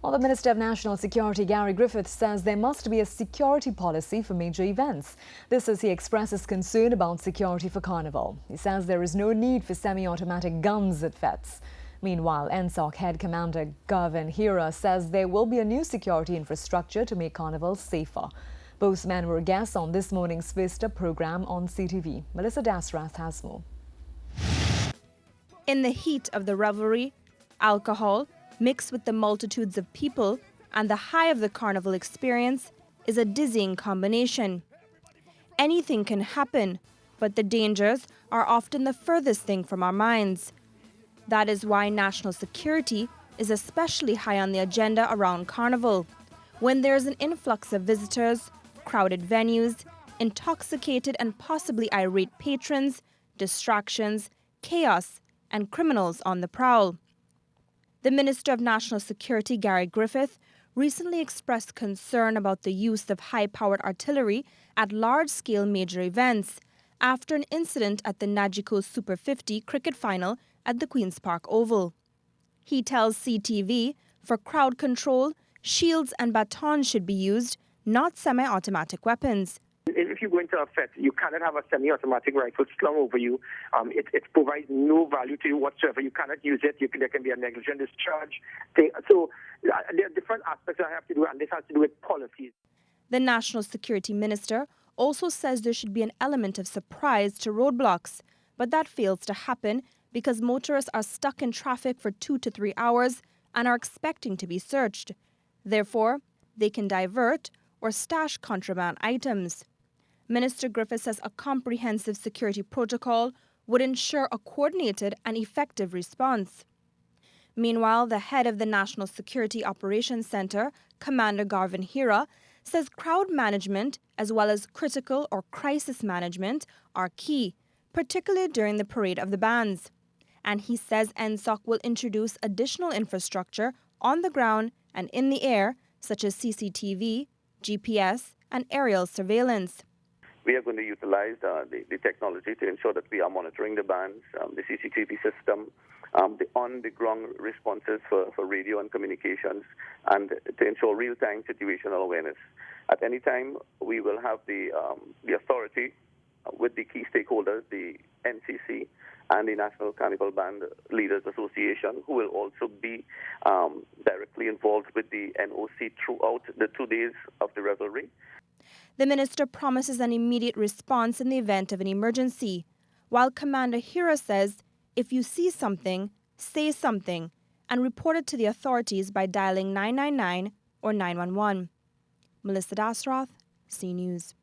Well, the Minister of National Security, Gary Griffith, says there must be a security policy for major events. This as he expresses concern about security for Carnival. He says there is no need for semi-automatic guns at fetes. Meanwhile, NSOC Head Commander Garvin Hira says there will be a new security infrastructure to make Carnival safer. Both men were guests on this morning's Vista program on CTV. Melissa Dasrath has more. In the heat of the revelry, alcohol, mixed with the multitudes of people and the high of the Carnival experience, is a dizzying combination. Anything can happen, but the dangers are often the furthest thing from our minds. That is why national security is especially high on the agenda around Carnival, when there is an influx of visitors, crowded venues, intoxicated and possibly irate patrons, distractions, chaos, and criminals on the prowl. The Minister of National Security, Gary Griffith, recently expressed concern about the use of high-powered artillery at large-scale major events after an incident at the Najiko Super 50 cricket final at the Queen's Park Oval. He tells CTV for crowd control, shields and batons should be used, not semi-automatic weapons. If you go into a fete, you cannot have a semi-automatic rifle slung over you. It provides no value to you whatsoever. You cannot use it. There can be a negligent discharge thing. So there are different aspects that have to do, and this has to do with policies. The National Security Minister also says there should be an element of surprise to roadblocks, but that fails to happen because motorists are stuck in traffic for 2 to 3 hours and are expecting to be searched. Therefore, they can divert or stash contraband items. Minister Griffith says a comprehensive security protocol would ensure a coordinated and effective response. Meanwhile, the head of the National Security Operations Center, Commander Garvin Hira, says crowd management as well as critical or crisis management are key, particularly during the parade of the bands. And he says NSOC will introduce additional infrastructure on the ground and in the air, such as CCTV, GPS, and aerial surveillance. We are going to utilize the technology to ensure that we are monitoring the bands, the CCTV system, the on-the-ground responses for radio and communications, and to ensure real-time situational awareness. At any time, we will have the authority with the key stakeholders, the NCC and the National Carnival Band Leaders Association, who will also be directly involved with the NOC throughout the 2 days of the revelry. The minister promises an immediate response in the event of an emergency, while Commander Hira says if you see something, say something, and report it to the authorities by dialing 999 or 911. Melissa Dasrath, CNews.